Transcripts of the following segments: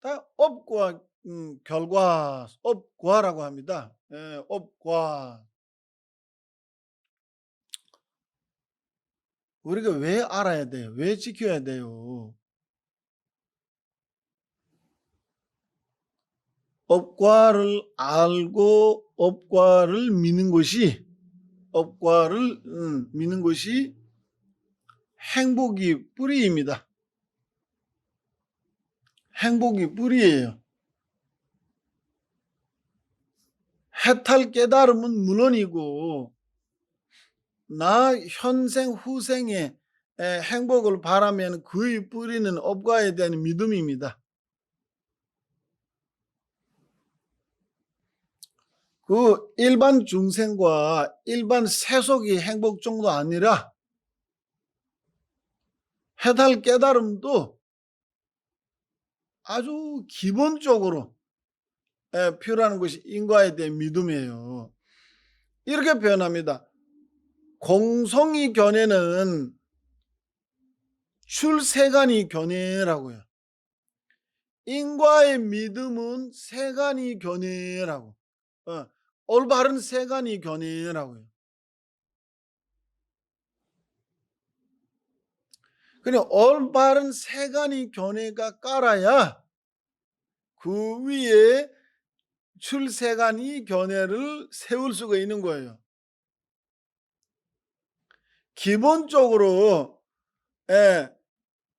다 업과 결과, 업과라고 합니다. 예, 업과. 우리가 왜 알아야 돼요? 왜 지켜야 돼요? 업과를 알고 업과를 미는 것이 업과를 미는 것이 행복이 뿌리입니다. 행복이 뿌리예요. 해탈 깨달음은 물론이고 나 현생 후생의 행복을 바라면 그의 뿌리는 업과에 대한 믿음입니다. 그 일반 중생과 일반 세속의 행복 정도 아니라 해탈 깨달음도 아주 기본적으로 필요한 것이 인과에 대한 믿음이에요. 이렇게 표현합니다. 공성이 견해는 출세간이 견해라고요. 인과의 믿음은 세간이 견해라고. 올바른 세간이 견해라고요. 그래 올바른 세간이 견해가 깔아야 그 위에 출세간이 견해를 세울 수가 있는 거예요. 기본적으로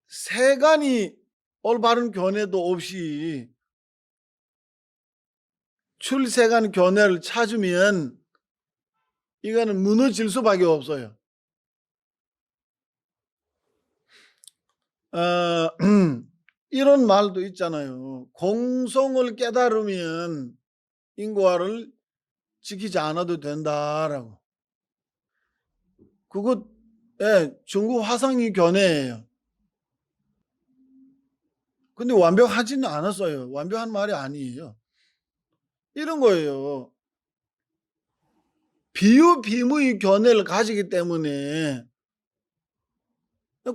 세간이 올바른 견해도 없이 출세간 견해를 찾으면 이거는 무너질 수밖에 없어요. 이런 말도 있잖아요. 공성을 깨달으면 인과를 지키지 않아도 된다라고. 그거 중국 화상이 견해예요. 근데 완벽하지는 않았어요. 완벽한 말이 아니에요. 이런 거예요. 비유비무의 견해를 가지기 때문에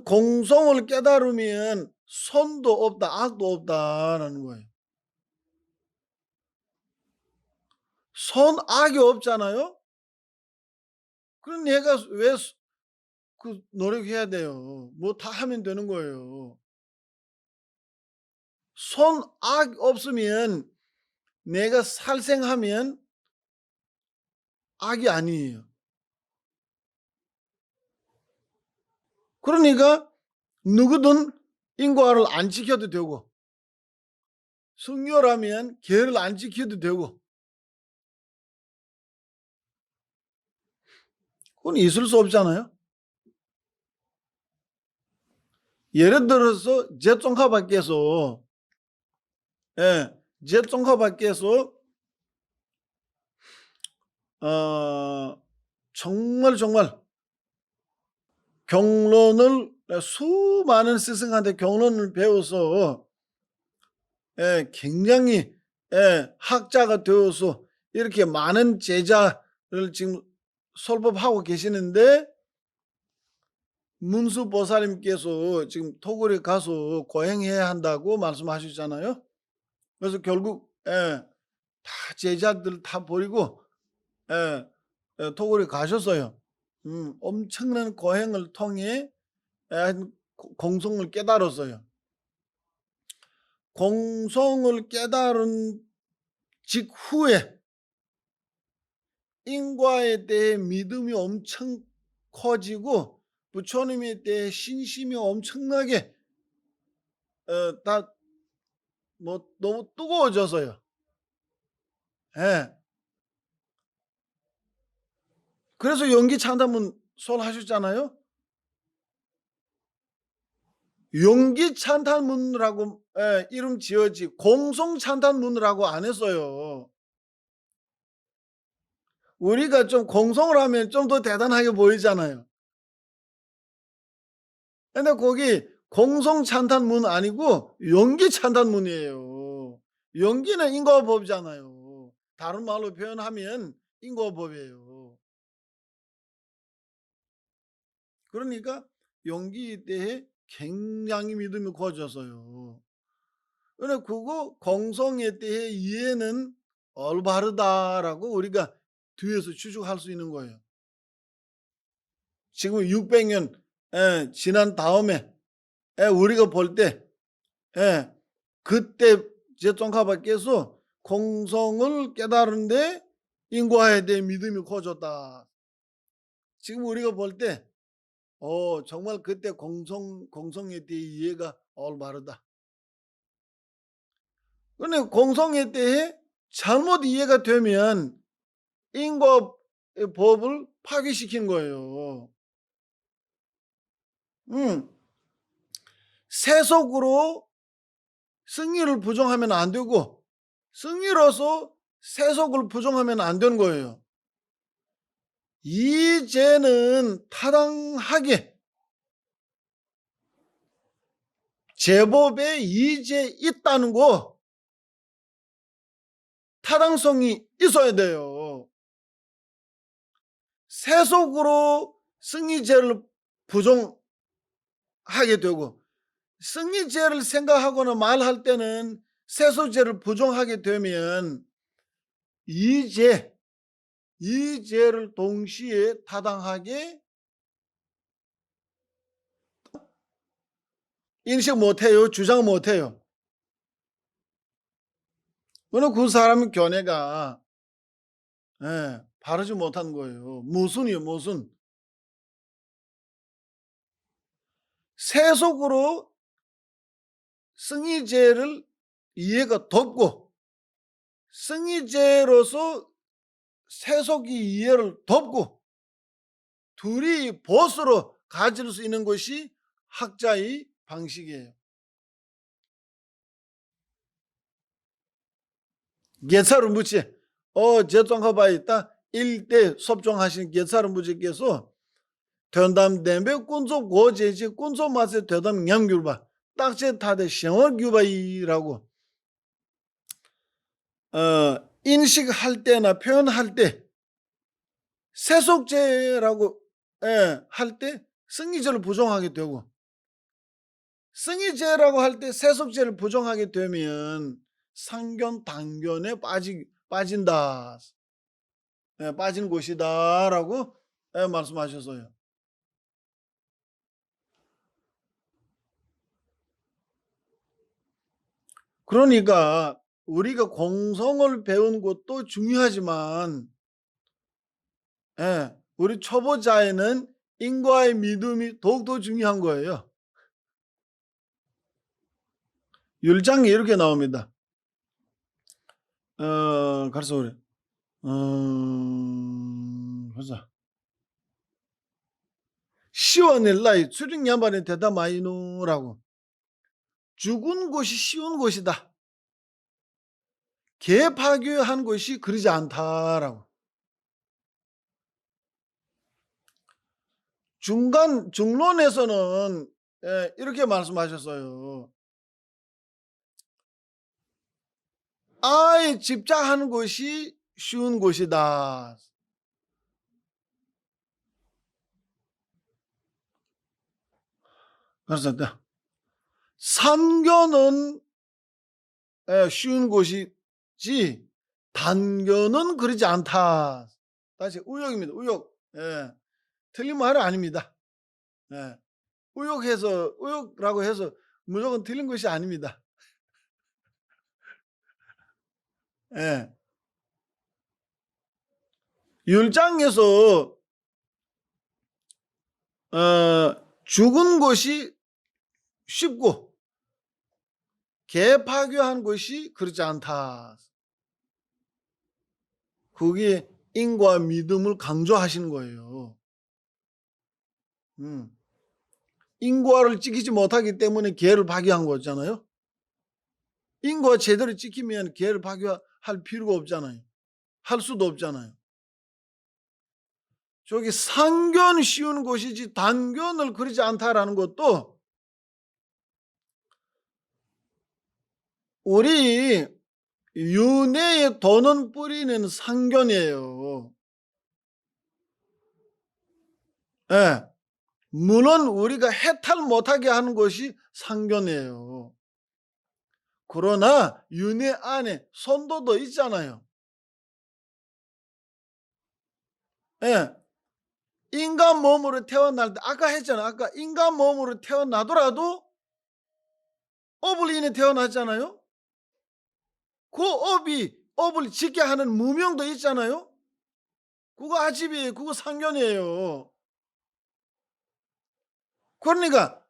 공성을 깨달으면 선도 없다, 악도 없다라는 거예요. 선, 악이 없잖아요? 그럼 얘가 왜 노력해야 돼요? 뭐 다 하면 되는 거예요. 선, 악 없으면 내가 살생하면 악이 아니에요. 그러니까 누구든 인과를 안 지켜도 되고 승려라면 계를 안 지켜도 되고 그건 있을 수 없잖아요. 예를 들어서 제종카 밖에서 제종카 밖에서 정말 경론을 수많은 스승한테 경론을 배워서 굉장히 학자가 되어서 이렇게 많은 제자를 지금 설법하고 계시는데 문수보살님께서 지금 토굴에 가서 고행해야 한다고 말씀하셨잖아요. 그래서 결국 다 제자들 다 버리고 토굴에 가셨어요. 엄청난 고행을 통해 공성을 깨달았어요. 공성을 깨달은 직후에 인과에 대해 믿음이 엄청 커지고 부처님에 대해 신심이 엄청나게 다 뭐 너무 뜨거워져서요. 예. 그래서 용기 찬탄문 설하셨잖아요. 용기 찬탄문이라고 이름 지어지 공성 찬탄문이라고 안 했어요. 우리가 좀 공성을 하면 좀 더 대단하게 보이잖아요. 근데 거기 공성 찬탄문 아니고 용기 찬탄문이에요. 용기는 인과법이잖아요. 다른 말로 표현하면 인과법이에요. 그러니까 용기에 대해 굉장히 믿음이 커졌어요. 그래 그거 공성에 대해 이해는 올바르다라고 우리가 뒤에서 추측할 수 있는 거예요. 지금 600년 지난 다음에 우리가 볼 때 그때 제종카바께서 공성을 깨달은데 인과에 대해 믿음이 커졌다. 지금 우리가 볼 때 정말 그때 공성에 대해 이해가 올바르다. 근데 공성에 대해 잘못 이해가 되면 인과 법을 파괴시킨 거예요. 세속으로 승리를 부정하면 안 되고 승리로서 세속을 부정하면 안 되는 거예요. 이제는 타당하게 제법에 이제 있다는 거 타당성이 있어야 돼요. 세속으로 승리죄를 부정하게 되고 승리죄를 생각하거나 말할 때는 세속죄를 부정하게 되면 이죄를 동시에 타당하게 인식 못해요. 주장 못해요. 그러나 그 사람의 견해가 바르지 못한 거예요. 모순이요, 모순. 세속으로 승리죄를 이해가 덮고 승리죄로서 세속이 이해를 덮고 둘이 보스로 가질 수 있는 것이 학자의 방식이에요. 게사르 무치 제종하바 있다 일대 섭종하신 게사르 무치께서 된담dembe 꾼조 고제지 꾼조 맛에 되담 냠규바 딱제 타데 생활규바이라고 인식할 때나 표현할 때 세속죄라고 할 때 승리죄를 부정하게 되고 승리죄라고 할 때 세속죄를 부정하게 되면 상견 단견에 빠진다. 빠진 곳이다라고 말씀하셨어요. 그러니까 우리가 공성을 배운 것도 중요하지만 우리 초보자에는 인과의 믿음이 더욱더 중요한 거예요. 율장에 이렇게 나옵니다. 가르쳐 그래. 보자. 시원일 나이 수령 양반의 대담하이누라고. 죽은 곳이 쉬운 곳이다. 개파교한 것이 그러지 않다라고. 중론에서는 이렇게 말씀하셨어요. 아예 집착하는 것이 쉬운 것이다. 그래서 삼견은 쉬운 것이지 단견은 그러지 않다. 다시 우욕입니다. 우욕. 틀린 말은 아닙니다. 우욕라고 해서 무조건 틀린 것이 아닙니다. 율장에서 죽은 것이 쉽고 개파교한 것이 그렇지 않다. 그게 인과 믿음을 강조하시는 거예요. 인과를 지키지 못하기 때문에 계를 파괴한 거잖아요. 인과 제대로 지키면 계를 파괴할 필요가 없잖아요. 할 수도 없잖아요. 저기 상견 쉬운 것이지 단견을 그러지 않다라는 것도 우리 윤회의 도는 뿌리는 상견이에요. 물론 우리가 해탈 못하게 하는 것이 상견이에요. 그러나 윤회 안에 선도도 있잖아요. 예. 인간 몸으로 태어날 때 아까 했잖아요. 아까 인간 몸으로 태어나더라도 업을 인해 태어났잖아요. 그 업을 짓게 하는 무명도 있잖아요. 그거 아집이에요. 그거 상견이에요. 그러니까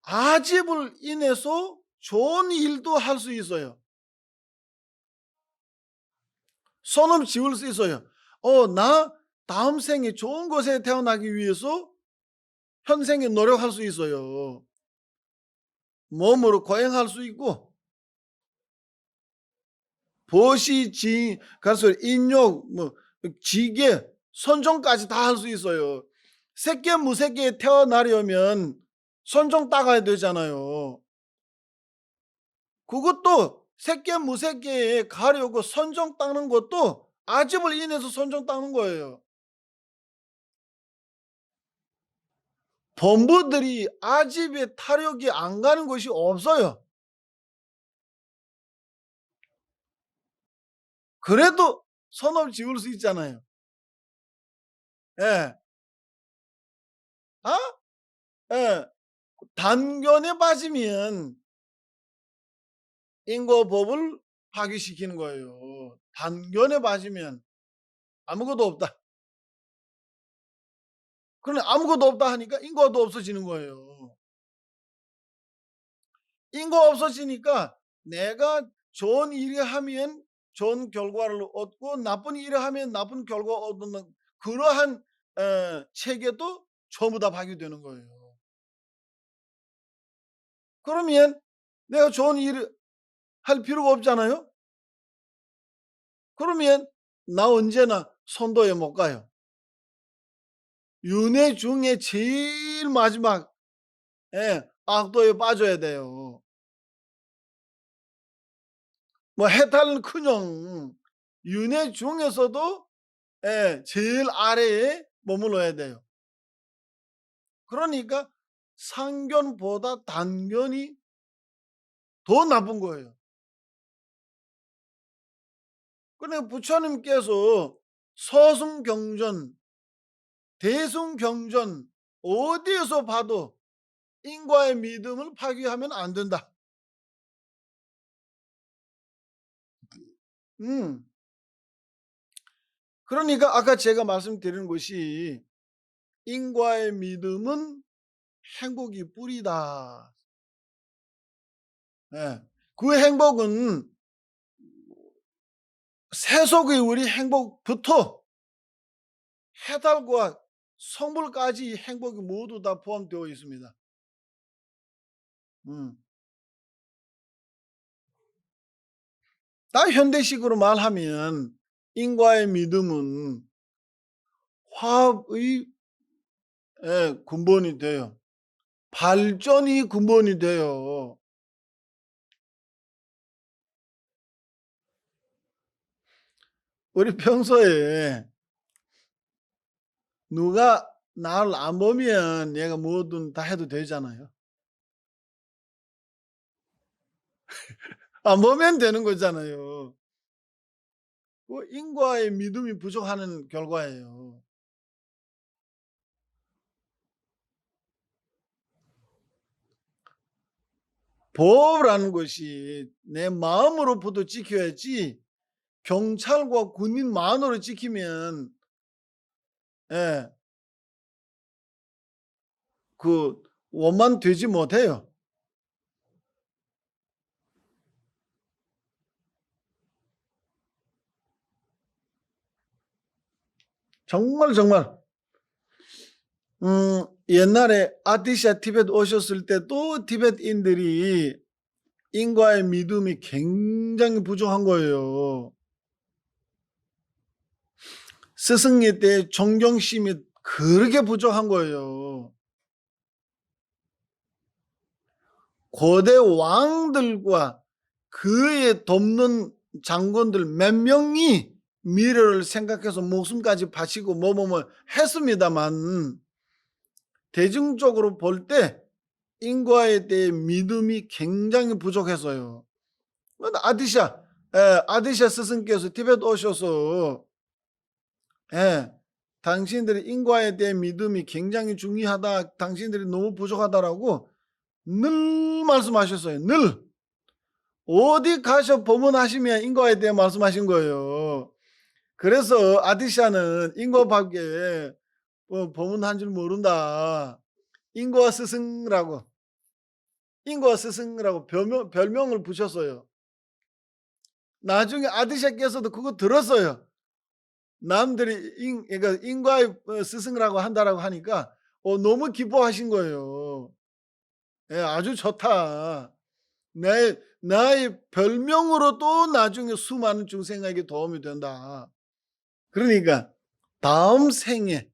아집을 인해서 좋은 일도 할 수 있어요. 손을 지을 수 있어요. 나 다음 생에 좋은 곳에 태어나기 위해서 현생에 노력할 수 있어요. 몸으로 거행할 수 있고 보시, 가서 인욕, 지계, 선종까지 다 할 수 있어요. 새끼 무새끼에 태어나려면 선종 따가야 되잖아요. 그것도 새끼 무새끼에 가려고 선종 닦는 것도 아집을 인해서 선종 닦는 거예요. 범부들이 아집에 타력이 안 가는 것이 없어요. 그래도 선을 지을 수 있잖아요. 예. 아? 예. 단견에 빠지면 인과법을 파기시키는 거예요. 단견에 빠지면 아무것도 없다. 그런데 아무것도 없다 하니까 인과도 없어지는 거예요. 인과 없어지니까 내가 좋은 일을 하면 좋은 결과를 얻고 나쁜 일을 하면 나쁜 결과 얻는 그러한 체계도 전부 다 파괴되는 거예요. 그러면 내가 좋은 일을 할 필요가 없잖아요. 그러면 나 언제나 선도에 못 가요. 윤회 중에 제일 마지막 악도에 빠져야 돼요. 뭐 해탈은커녕 윤회 중에서도 제일 아래에 머물러야 돼요. 그러니까 상견보다 단견이 더 나쁜 거예요. 그러니까 부처님께서 서승경전, 대승경전 어디에서 봐도 인과의 믿음을 파기하면 안 된다. 음. 그러니까 아까 제가 말씀드린 것이 인과의 믿음은 행복이 뿌리다. 예. 그 행복은 세속의 우리 행복부터 해탈과 성불까지 행복이 모두 다 포함되어 있습니다. 음. 다 현대식으로 말하면 인과의 믿음은 화합의 근본이 돼요. 발전이 근본이 돼요. 우리 평소에 누가 나를 안 보면 내가 뭐든 다 해도 되잖아요. 안 보면 되는 거잖아요. 그 인과의 믿음이 부족하는 결과예요. 법이라는 것이 내 마음으로부터 지켜야지 경찰과 군인만으로 지키면 예, 그 원만 되지 못해요. 정말 옛날에 아티샤 티벳 오셨을 때도 티벳인들이 인과의 믿음이 굉장히 부족한 거예요. 스승에 대해 존경심이 그렇게 부족한 거예요. 고대 왕들과 그에 돕는 장군들 몇 명이 미래를 생각해서 목숨까지 바치고 뭐뭐 했습니다만 대중적으로 볼 때 인과에 대해 믿음이 굉장히 부족했어요. 아디샤, 아디샤 스승께서 티베트 오셔서 당신들의 인과에 대한 믿음이 굉장히 중요하다, 당신들이 너무 부족하다라고 늘 말씀하셨어요. 늘 어디 가셔 법문하시면 인과에 대해 말씀하신 거예요. 그래서 아디샤는 인과밖에 법문한 줄 모른다. 인과 스승이라고 별명을 붙였어요. 나중에 아디샤께서도 그거 들었어요. 남들이 그러니까 인과의 스승이라고 한다라고 하니까 너무 기뻐하신 거예요. 아주 좋다. 나의 별명으로 또 나중에 수많은 중생에게 도움이 된다. 그러니까 다음 생에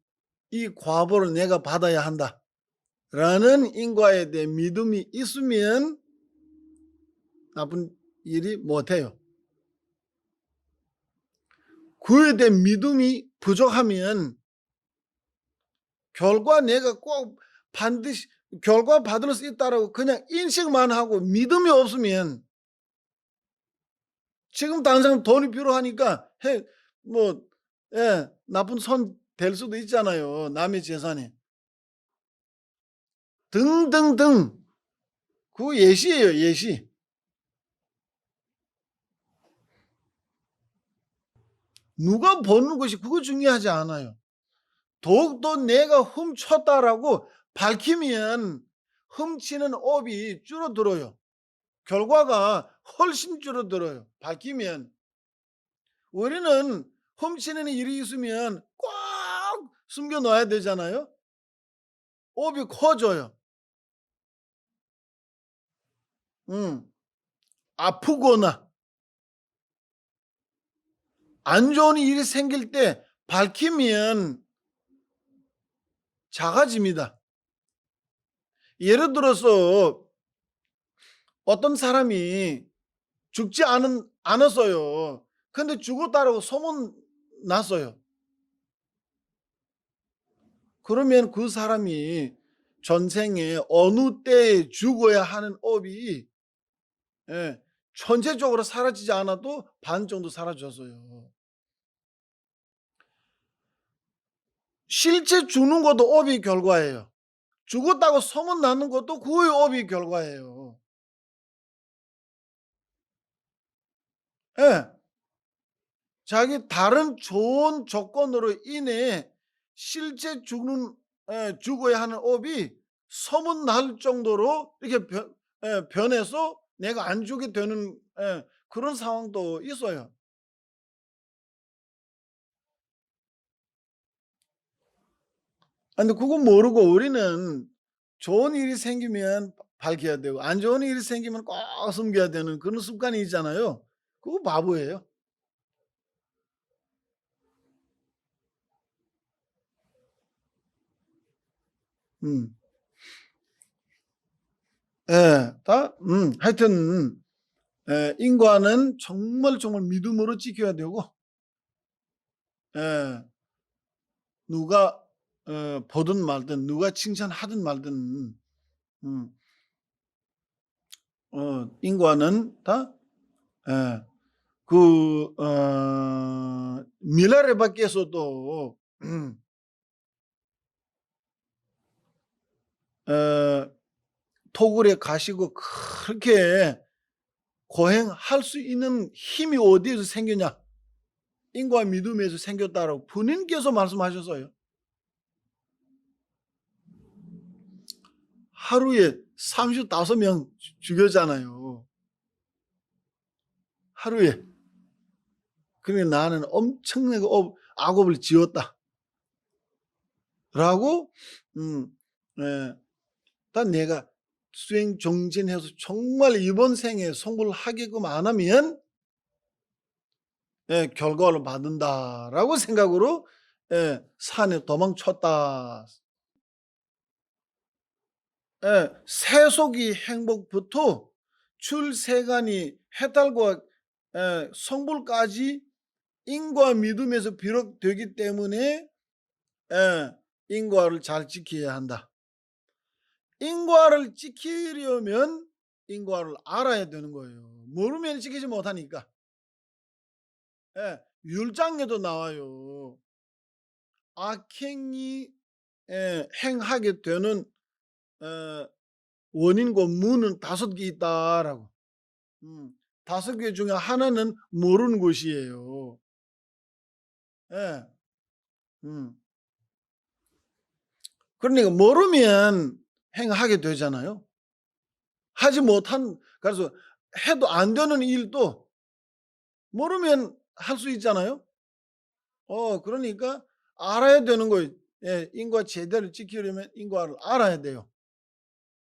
이 과보를 내가 받아야 한다 라는 인과에 대한 믿음이 있으면 나쁜 일이 못해요. 그에 대한 믿음이 부족하면 결과 내가 꼭 반드시 결과 받을 수 있다라고 그냥 인식만 하고 믿음이 없으면, 지금 당장 돈이 필요하니까 나쁜 손 될 수도 있잖아요. 남의 재산에 등등등. 그 예시예요, 예시. 누가 버는 것이 그거 중요하지 않아요. 더욱더 내가 훔쳤다라고 밝히면 훔치는 업이 줄어들어요. 결과가 훨씬 줄어들어요. 밝히면. 우리는 훔치는 일이 있으면 꼭 숨겨놔야 되잖아요. 업이 커져요. 아프거나 안 좋은 일이 생길 때 밝히면 작아집니다. 예를 들어서 어떤 사람이 죽지 않았어요. 근데 죽었다라고 소문 났어요. 그러면 그 사람이 전생에 어느 때에 죽어야 하는 업이 전체적으로 사라지지 않아도 반 정도 사라졌어요. 실제 죽는 것도 업이 결과예요. 죽었다고 소문 나는 것도 그의 업이 결과예요. 자기 다른 좋은 조건으로 인해 실제 죽어야 하는 업이 소문날 정도로 이렇게 변해서 내가 안 죽게 되는 그런 상황도 있어요. 근데 그거 모르고 우리는 좋은 일이 생기면 밝혀야 되고 안 좋은 일이 생기면 꼭 숨겨야 되는 그런 습관이 있잖아요. 그거 바보예요. 음. 하여튼 인과는 정말 정말 믿음으로 지켜야 되고, 예, 누가 보든 말든 누가 칭찬하든 말든 음, 인과는 다 예, 밀라레바께서도 어, 토굴에 가시고 그렇게 고행할 수 있는 힘이 어디에서 생겼냐? 인과 믿음에서 생겼다라고 본인께서 말씀하셨어요. 하루에 35명 죽였잖아요. 하루에. 그러니까 나는 엄청나게 악업을 지었다. 라고, 음, 예, 딱 내가 수행 정진해서 정말 이번 생에 성불을 하게끔 안 하면 결과를 받는다라고 생각으로 산에 도망쳤다. 세속이 행복부터 출세간이 해탈과 성불까지 인과 믿음에서 비롯되기 때문에 인과를 잘 지켜야 한다. 인과를 지키려면 인과를 알아야 되는 거예요. 모르면 지키지 못하니까. 예. 율장에도 나와요. 악행이 행하게 되는 어 원인과 무는 5개 있다라고. 음. 5개 중에 하나는 모르는 것이에요. 예. 음. 그러니까 모르면 행하게 되잖아요. 하지 못한 그래서 해도 안 되는 일도 모르면 할 수 있잖아요. 그러니까 알아야 되는 거예요. 예. 인과 제대를 지키려면 인과를 알아야 돼요.